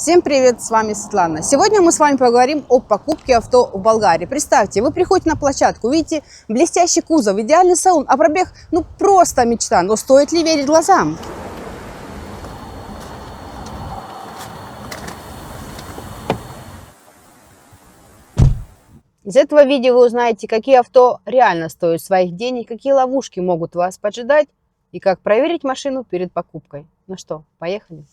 Всем привет, с вами Светлана. Сегодня мы с вами поговорим о покупке авто в Болгарии. Представьте, вы приходите на площадку, видите блестящий кузов, идеальный салон, а пробег, просто мечта. Но стоит ли верить глазам? Из этого видео вы узнаете, какие авто реально стоят своих денег, какие ловушки могут вас поджидать и как проверить машину перед покупкой. Ну что, поехали?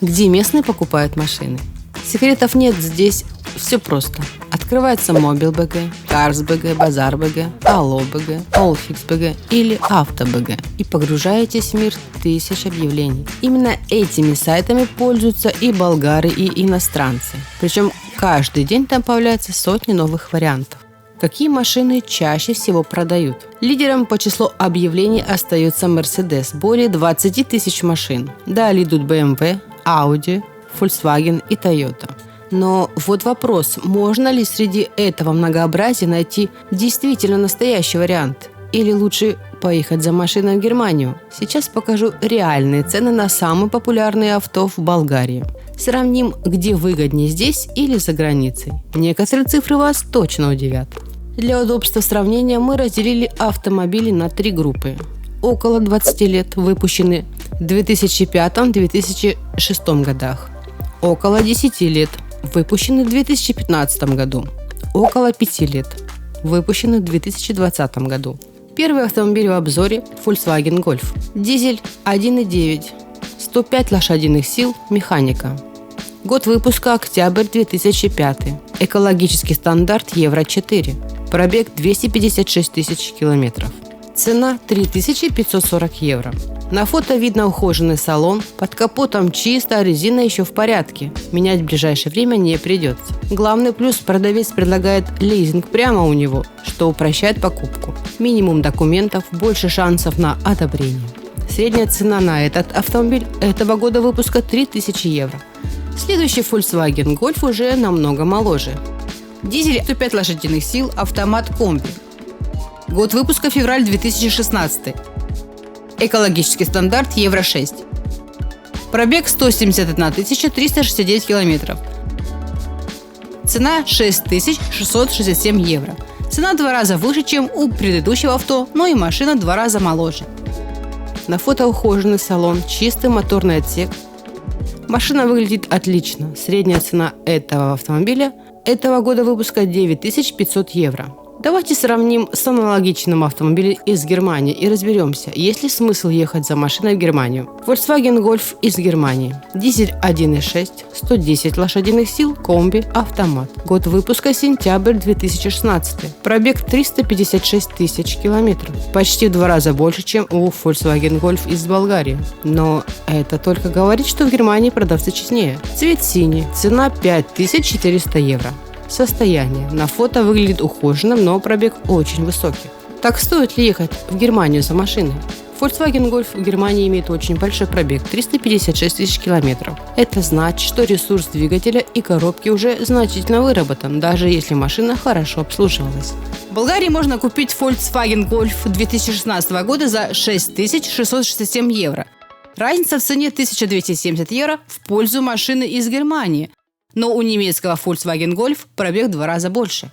Где местные покупают машины? Секретов нет, здесь все просто. Открывается Mobil.bg, Cars.bg, Bazaar.bg, Allo.bg, Allfix.bg или Авто.bg и погружаетесь в мир тысяч объявлений. Именно этими сайтами пользуются и болгары, и иностранцы. Причем каждый день там появляются сотни новых вариантов. Какие машины чаще всего продают? Лидером по числу объявлений остается Mercedes, более 20 тысяч машин. Далее идут BMW, Audi, Volkswagen и Toyota. Но вот вопрос, можно ли среди этого многообразия найти действительно настоящий вариант? Или лучше поехать за машиной в Германию? Сейчас покажу реальные цены на самые популярные авто в Болгарии. Сравним, где выгоднее здесь или за границей. Некоторые цифры вас точно удивят. Для удобства сравнения мы разделили автомобили на три группы. Около 20 лет, выпущены в 2005-2006 годах. Около 10 лет, выпущены в 2015 году. Около 5 лет, выпущены в 2020 году. Первый автомобиль в обзоре – Volkswagen Golf. Дизель 1.9, 105 лошадиных сил, механика. Год выпуска – октябрь 2005. Экологический стандарт Евро-4. Пробег 256 тысяч километров. Цена 3540 евро. На фото видно ухоженный салон, под капотом чисто, а резина еще в порядке. Менять в ближайшее время не придется. Главный плюс – продавец предлагает лизинг прямо у него, что упрощает покупку. Минимум документов, больше шансов на одобрение. Средняя цена на этот автомобиль этого года выпуска 3000 евро. Следующий Volkswagen Golf уже намного моложе. Дизель 105 лошадиных сил, автомат комби. Год выпуска февраль 2016. Экологический стандарт Евро-6. Пробег 171 369 километров. Цена 6667 евро. Цена в 2 раза выше, чем у предыдущего авто, но и машина в 2 раза моложе. На фото ухоженный салон, чистый моторный отсек. Машина выглядит отлично. Средняя цена этого автомобиля этого года выпуска 9500 евро. Давайте сравним с аналогичным автомобилем из Германии и разберемся, есть ли смысл ехать за машиной в Германию. Volkswagen Golf из Германии. Дизель 1.6, 110 лошадиных сил, комби, автомат. Год выпуска сентябрь 2016. Пробег 356 тысяч километров. Почти в 2 раза больше, чем у Volkswagen Golf из Болгарии. Но это только говорит, что в Германии продавцы честнее. Цвет синий. Цена 5400 евро. Состояние. На фото выглядит ухоженным, но пробег очень высокий. Так стоит ли ехать в Германию за машиной? Volkswagen Golf в Германии имеет очень большой пробег – 356 тысяч километров. Это значит, что ресурс двигателя и коробки уже значительно выработан, даже если машина хорошо обслуживалась. В Болгарии можно купить Volkswagen Golf 2016 года за 6667 евро. Разница в цене 1270 евро в пользу машины из Германии. Но у немецкого Volkswagen Golf пробег в 2 раза больше.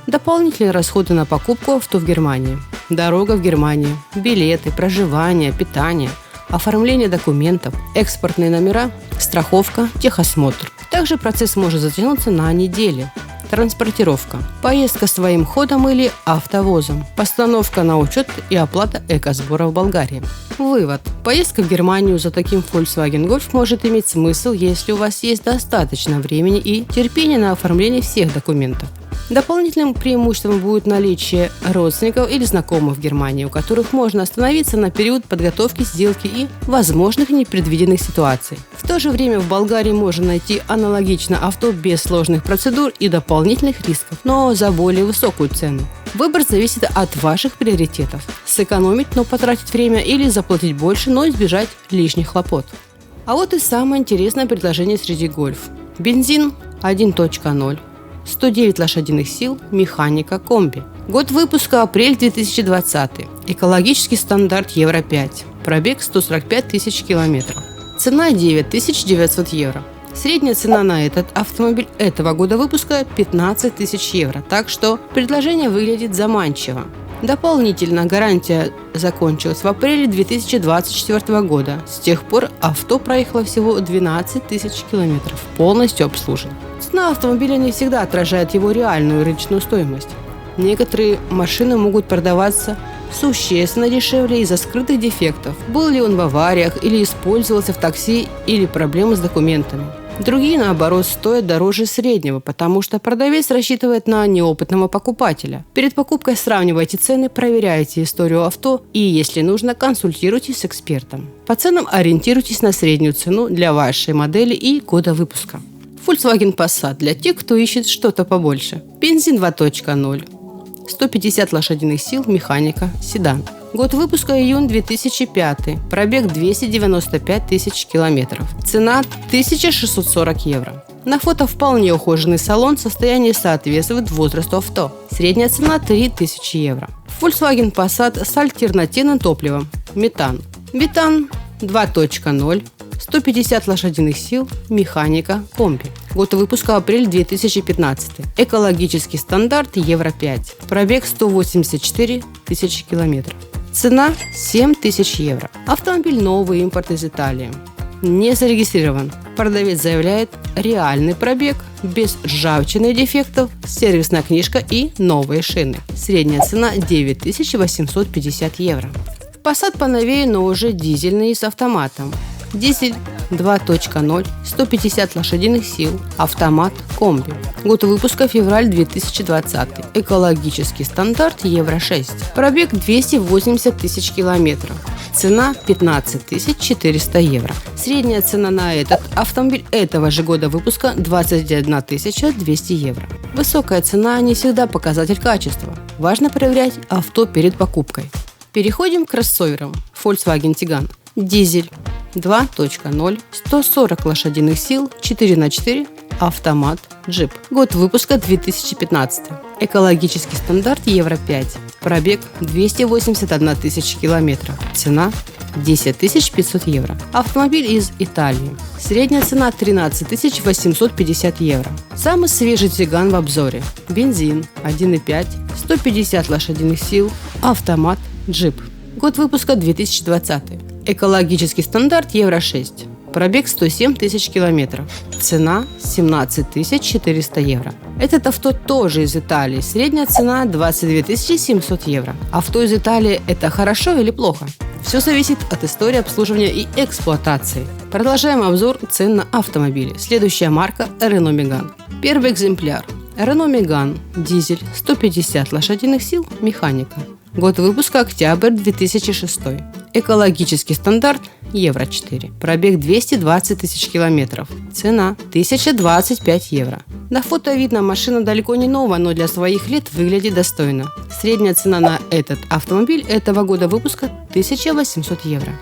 Дополнительные расходы на покупку авто в Германии. Дорога в Германию, билеты, проживание, питание, оформление документов, экспортные номера, страховка, техосмотр. Также процесс может затянуться на недели. Транспортировка, поездка своим ходом или автовозом, постановка на учет и оплата экосбора в Болгарии. Вывод. Поездка в Германию за таким Volkswagen Golf может иметь смысл, если у вас есть достаточно времени и терпения на оформление всех документов. Дополнительным преимуществом будет наличие родственников или знакомых в Германии, у которых можно остановиться на период подготовки сделки и возможных непредвиденных ситуаций. В то же время в Болгарии можно найти аналогично авто без сложных процедур и дополнительных рисков, но за более высокую цену. Выбор зависит от ваших приоритетов. Сэкономить, но потратить время, или заплатить больше, но избежать лишних хлопот. А вот и самое интересное предложение среди Golf. Бензин 1.0. 109 лошадиных сил, механика, комби. Год выпуска апрель 2020. Экологический стандарт Евро-5. Пробег 145 тысяч километров. Цена 9900 евро. Средняя цена на этот автомобиль этого года выпуска 15 тысяч евро, так что предложение выглядит заманчиво. Дополнительно гарантия закончилась в апреле 2024 года. С тех пор авто проехало всего 12 тысяч километров, полностью обслужен. Цена автомобиля не всегда отражает его реальную рыночную стоимость. Некоторые машины могут продаваться существенно дешевле из-за скрытых дефектов. Был ли он в авариях или использовался в такси или проблемы с документами. Другие, наоборот, стоят дороже среднего, потому что продавец рассчитывает на неопытного покупателя. Перед покупкой сравнивайте цены, проверяйте историю авто и, если нужно, консультируйтесь с экспертом. По ценам ориентируйтесь на среднюю цену для вашей модели и года выпуска. Volkswagen Passat для тех, кто ищет что-то побольше. Бензин 2.0. 150 лошадиных сил, механика, седан. Год выпуска июнь 2005. Пробег 295 тысяч километров. Цена 1640 евро. На фото вполне ухоженный салон, состояние соответствует возрасту авто. Средняя цена 3000 евро. Volkswagen Passat с альтернативным топливом. Метан. Метан 2.0. 150 лошадиных сил, механика, комби. Год выпуска апрель 2015. Экологический стандарт Евро-5. Пробег 184 тысячи километров. Цена 7000 евро. Автомобиль новый, импорт из Италии. Не зарегистрирован. Продавец заявляет реальный пробег, без ржавчины и дефектов, сервисная книжка и новые шины. Средняя цена 9850 евро. Passat поновее, но уже дизельный с автоматом. Дизель 2.0, 150 лошадиных сил, автомат, комби. Год выпуска февраль 2020. Экологический стандарт Евро-6. Пробег 280 тысяч километров. Цена 15 400 евро. Средняя цена на этот автомобиль этого же года выпуска 21 200 евро. Высокая цена не всегда показатель качества. Важно проверять авто перед покупкой. Переходим к кроссоверам. Volkswagen Tiguan. Дизель 2.0, 140 лошадиных сил, 4х4, автомат, джип. Год выпуска 2015. Экологический стандарт Евро-5. Пробег 281 тысяча километров. Цена 10 500 евро. Автомобиль из Италии. Средняя цена 13 850 евро. Самый свежий Тиган в обзоре. Бензин 1.5, 150 лошадиных сил, автомат, джип. Год выпуска 2020. Экологический стандарт Евро-6. Пробег 107 тысяч километров. Цена 17 400 евро. Этот авто тоже из Италии. Средняя цена 22 700 евро. Авто из Италии – это хорошо или плохо? Все зависит от истории обслуживания и эксплуатации. Продолжаем обзор цен на автомобили. Следующая марка – Renault Megane. Первый экземпляр. Renault Megane. Дизель. 150 лошадиных сил. Механика. Год выпуска октябрь 2006. Экологический стандарт Евро-4. Пробег 220 тысяч километров. Цена 1025 евро. На фото видно, машина далеко не новая, но для своих лет выглядит достойно. Средняя цена на этот автомобиль этого года выпуска 1800 евро.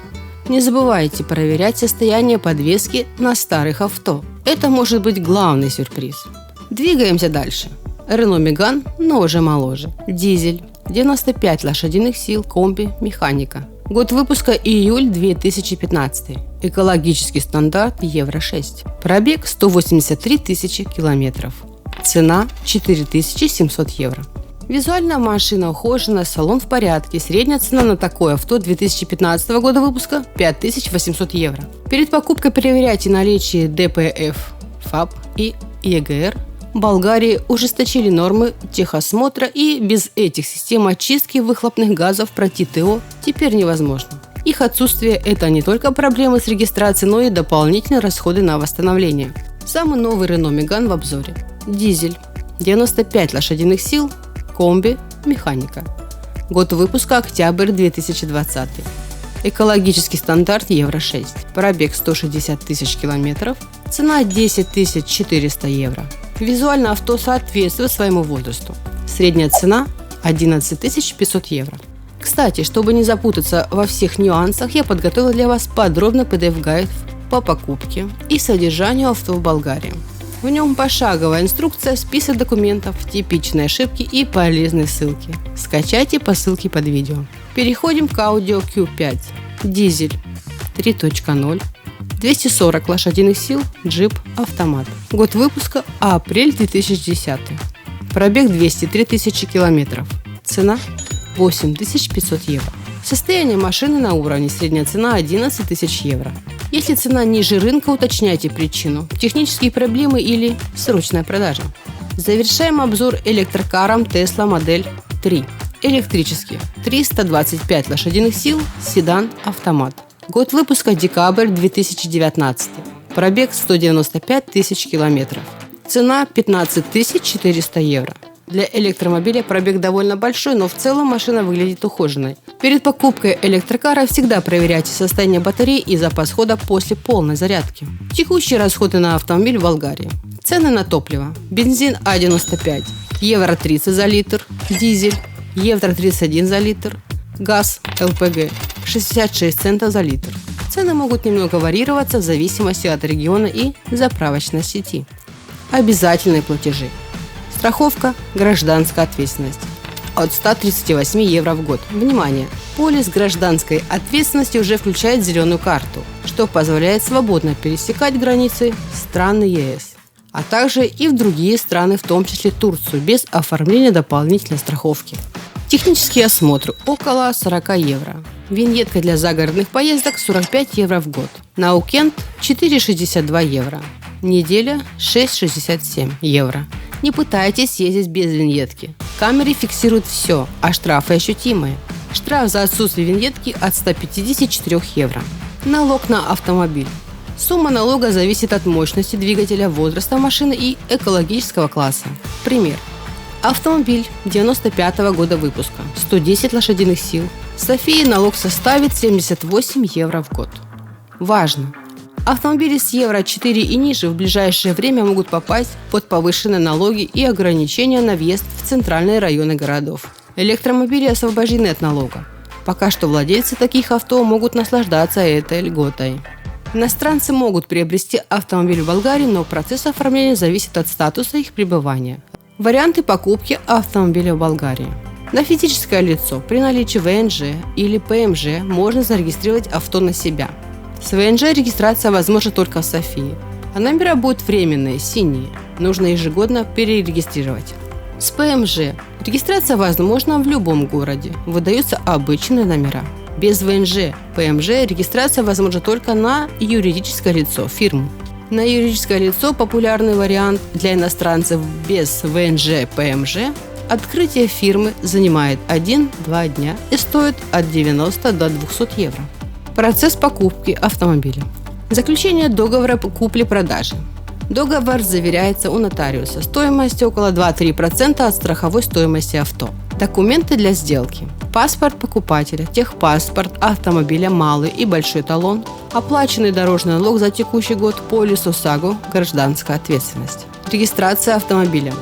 Не забывайте проверять состояние подвески на старых авто. Это может быть главный сюрприз. Двигаемся дальше. Renault Megane, но уже моложе. Дизель. 95 лошадиных сил, комби, механика. Год выпуска июль 2015. Экологический стандарт Евро-6. Пробег 183 тысячи километров. Цена 4700 евро. Визуально машина ухоженная, салон в порядке. Средняя цена на такое авто 2015 года выпуска 5800 евро. Перед покупкой проверяйте наличие ДПФ, ФАП и ЕГР. В Болгарии ужесточили нормы техосмотра, и без этих систем очистки выхлопных газов пройти ТО теперь невозможно. Их отсутствие – это не только проблемы с регистрацией, но и дополнительные расходы на восстановление. Самый новый Renault Megane в обзоре. Дизель. 95 лошадиных сил, комби, механика. Год выпуска октябрь 2020. Экологический стандарт Евро-6. Пробег 160 тысяч километров. Цена 10 400 евро. Визуально авто соответствует своему возрасту. Средняя цена 11 500 евро. Кстати, чтобы не запутаться во всех нюансах, я подготовила для вас подробный PDF-гайд по покупке и содержанию авто в Болгарии. В нем пошаговая инструкция, список документов, типичные ошибки и полезные ссылки. Скачайте по ссылке под видео. Переходим к Audi Q5. Дизель 3.0. 240 лошадиных сил, джип, автомат. Год выпуска – апрель 2010. Пробег 203 тысячи километров. Цена – 8500 евро. Состояние машины на уровне, средняя цена – 11 тысяч евро. Если цена ниже рынка, уточняйте причину – технические проблемы или срочная продажа. Завершаем обзор электрокаром Tesla Model 3. Электрический, 325 лошадиных сил, седан, автомат. Год выпуска – декабрь 2019. Пробег – 195 тысяч километров. Цена – 15 400 евро. Для электромобиля пробег довольно большой, но в целом машина выглядит ухоженной. Перед покупкой электрокара всегда проверяйте состояние батареи и запас хода после полной зарядки. Текущие расходы на автомобиль в Болгарии. Цены на топливо. Бензин А95 – евро 30 за литр. Дизель – евро 31 за литр. Газ ЛПГ – 66 центов за литр. Цены могут немного варьироваться в зависимости от региона и заправочной сети. Обязательные платежи. Страховка, гражданская ответственность. От 138 евро в год. Внимание! Полис гражданской ответственности уже включает зеленую карту, что позволяет свободно пересекать границы стран ЕС, а также и в другие страны, в том числе Турцию, без оформления дополнительной страховки. Технический осмотр около 40 евро. Виньетка для загородных поездок 45 евро в год. На уикенд 4,62 евро. Неделя 6,67 евро. Не пытайтесь ездить без виньетки. Камеры фиксируют все, а штрафы ощутимые. Штраф за отсутствие виньетки от 154 евро. Налог на автомобиль. Сумма налога зависит от мощности двигателя, возраста машины и экологического класса. Пример. Автомобиль 95 года выпуска, 110 лошадиных сил. В Софии налог составит 78 евро в год. Важно! Автомобили с евро 4 и ниже в ближайшее время могут попасть под повышенные налоги и ограничения на въезд в центральные районы городов. Электромобили освобождены от налога. Пока что владельцы таких авто могут наслаждаться этой льготой. Иностранцы могут приобрести автомобиль в Болгарии, но процесс оформления зависит от статуса их пребывания. Варианты покупки автомобиля в Болгарии. На физическое лицо при наличии ВНЖ или ПМЖ можно зарегистрировать авто на себя. С ВНЖ регистрация возможна только в Софии, а номера будут временные, синие. Нужно ежегодно перерегистрировать. С ПМЖ регистрация возможна в любом городе. Выдаются обычные номера. Без ВНЖ, ПМЖ регистрация возможна только на юридическое лицо, фирму. На юридическое лицо популярный вариант для иностранцев без ВНЖ, ПМЖ. Открытие фирмы занимает 1-2 дня и стоит от 90 до 200 евро. Процесс покупки автомобиля. Заключение договора купли-продажи. Договор заверяется у нотариуса. Стоимость около 2-3% от страховой стоимости авто. Документы для сделки. Паспорт покупателя, техпаспорт автомобиля, малый и большой талон, оплаченный дорожный налог за текущий год, полис ОСАГО, гражданская ответственность. Регистрация автомобиля.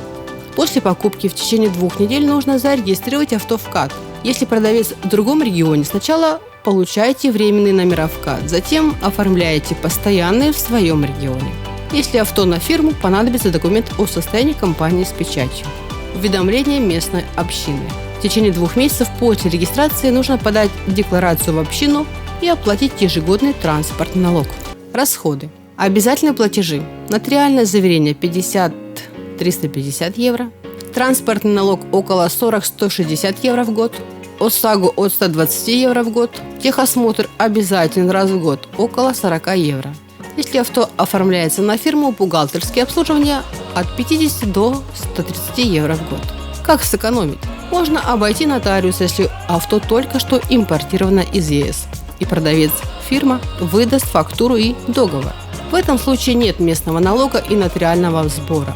После покупки в течение 2 недель нужно зарегистрировать авто в КАТ. Если продавец в другом регионе, сначала получаете временные номера в КАТ, затем оформляете постоянные в своем регионе. Если авто на фирму, понадобится документ о состоянии компании с печатью. Уведомление местной общины. В течение 2 месяцев после регистрации нужно подать декларацию в общину и оплатить ежегодный транспортный налог. Расходы. Обязательные платежи. Нотариальное заверение 50-350 евро. Транспортный налог около 40-160 евро в год. ОСАГО от 120 евро в год. Техосмотр обязателен раз в год, около 40 евро. Если авто оформляется на фирму, бухгалтерские обслуживания от 50 до 130 евро в год. Как сэкономить? Можно обойти нотариуса, если авто только что импортировано из ЕС, и продавец, фирма, выдаст фактуру и договор. В этом случае нет местного налога и нотариального сбора.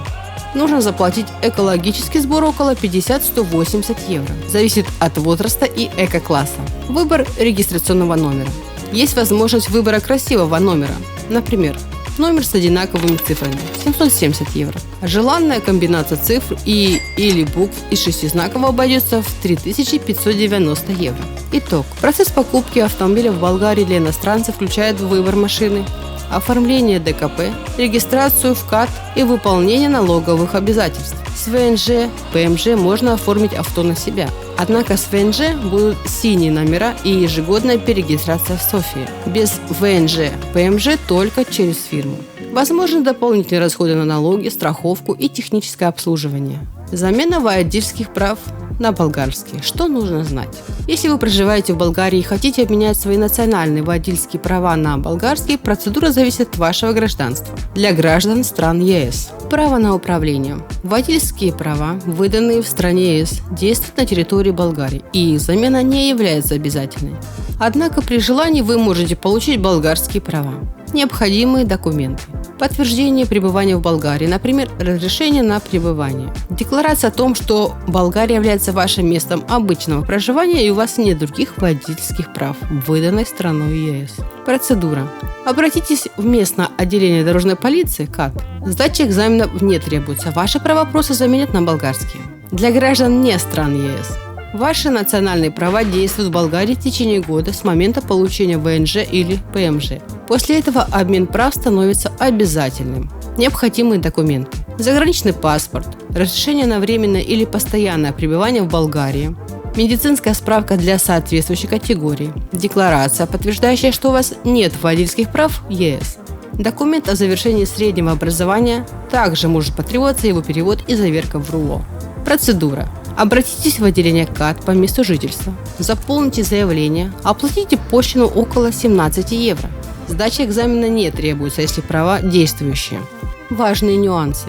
Нужно заплатить экологический сбор около 50-180 евро. Зависит от возраста и эко-класса. Выбор регистрационного номера. Есть возможность выбора красивого номера. Например, номер с одинаковыми цифрами – 770 евро. Желанная комбинация цифр или букв из 6 знаков обойдется в 3590 евро. Итог. Процесс покупки автомобиля в Болгарии для иностранцев включает выбор машины, оформление ДКП, регистрацию в КАТ и выполнение налоговых обязательств. С ВНЖ, ПМЖ можно оформить авто на себя. Однако с ВНЖ будут синие номера и ежегодная перерегистрация в Софии. Без ВНЖ, ПМЖ только через фирму. Возможны дополнительные расходы на налоги, страховку и техническое обслуживание. Замена водительских прав на болгарские. Что нужно знать? Если вы проживаете в Болгарии и хотите обменять свои национальные водительские права на болгарские, процедура зависит от вашего гражданства. Для граждан стран ЕС. Право на управление. Водительские права, выданные в стране ЕС, действуют на территории Болгарии, и их замена не является обязательной. Однако при желании вы можете получить болгарские права. Необходимые документы. Подтверждение пребывания в Болгарии, например, разрешение на пребывание. Декларация о том, что Болгария является вашим местом обычного проживания и у вас нет других водительских прав, выданных страной ЕС. Процедура. Обратитесь в местное отделение дорожной полиции, КАТ. Сдача экзаменов не требуется, ваши права просто заменят на болгарские. Для граждан не стран ЕС. Ваши национальные права действуют в Болгарии в течение года с момента получения ВНЖ или ПМЖ. После этого обмен прав становится обязательным. Необходимые документы. Заграничный паспорт, разрешение на временное или постоянное пребывание в Болгарии, медицинская справка для соответствующей категории, декларация, подтверждающая, что у вас нет водительских прав ЕС. Документ о завершении среднего образования, также может потребоваться его перевод и заверка в РУО. Процедура. Обратитесь в отделение КАТ по месту жительства, заполните заявление, оплатите пошлину около 17 евро. Сдача экзамена не требуется, если права действующие. Важные нюансы.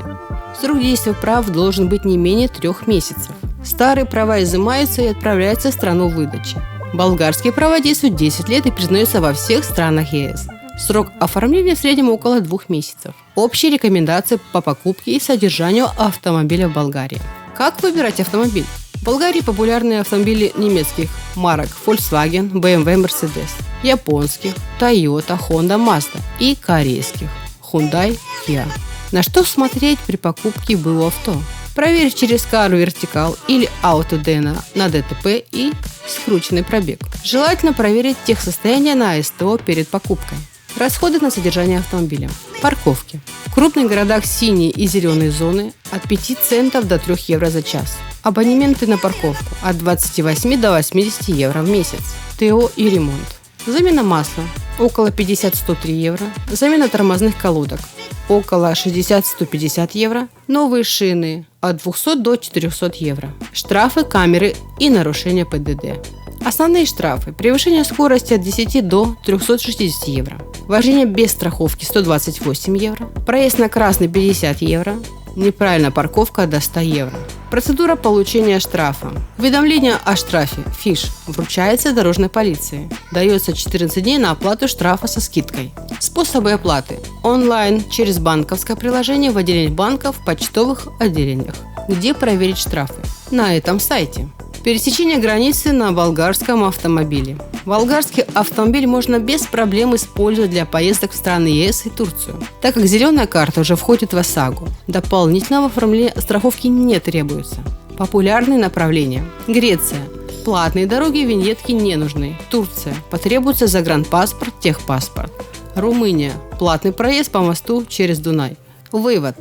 Срок действия прав должен быть не менее 3 месяцев. Старые права изымаются и отправляются в страну выдачи. Болгарские права действуют 10 лет и признаются во всех странах ЕС. Срок оформления в среднем около 2 месяцев. Общие рекомендации по покупке и содержанию автомобиля в Болгарии. Как выбирать автомобиль? В Болгарии популярны автомобили немецких марок Volkswagen, BMW, Mercedes, японских Toyota, Honda, Mazda и корейских Hyundai, Kia. На что смотреть при покупке БУ авто? Проверить через Car Vertical или AutoDena на ДТП и скрученный пробег. Желательно проверить техсостояние на СТО перед покупкой. Расходы на содержание автомобиля. Парковки. В крупных городах синие и зеленые зоны от 5 центов до 3 евро за час. Абонементы на парковку от 28 до 80 евро в месяц. ТО и ремонт. Замена масла около 50-103 евро. Замена тормозных колодок около 60-150 евро. Новые шины от 200 до 400 евро. Штрафы, камеры и нарушения ПДД. Основные штрафы. Превышение скорости от 10 до 360 евро. Вождение без страховки 128 евро. Проезд на красный 50 евро. Неправильная парковка до 100 евро. Процедура получения штрафа. Уведомление о штрафе (фиш) вручается дорожной полиции. Дается 14 дней на оплату штрафа со скидкой. Способы оплаты. Онлайн, через банковское приложение в отделениях банков, в почтовых отделениях. Где проверить штрафы? На этом сайте. Пересечение границы на болгарском автомобиле. Болгарский автомобиль можно без проблем использовать для поездок в страны ЕС и Турцию, так как зеленая карта уже входит в ОСАГО. Дополнительного оформления страховки не требуется. Популярные направления. Греция. Платные дороги, виньетки не нужны. Турция. Потребуется загранпаспорт, техпаспорт. Румыния. Платный проезд по мосту через Дунай. Вывод.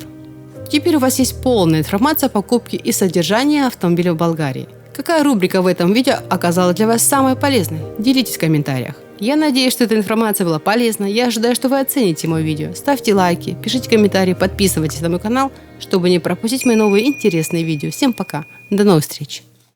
Теперь у вас есть полная информация о покупке и содержании автомобиля в Болгарии. Какая рубрика в этом видео оказалась для вас самой полезной? Делитесь в комментариях. Я надеюсь, что эта информация была полезна. Я ожидаю, что вы оцените мое видео. Ставьте лайки, пишите комментарии, подписывайтесь на мой канал, чтобы не пропустить мои новые интересные видео. Всем пока. До новых встреч.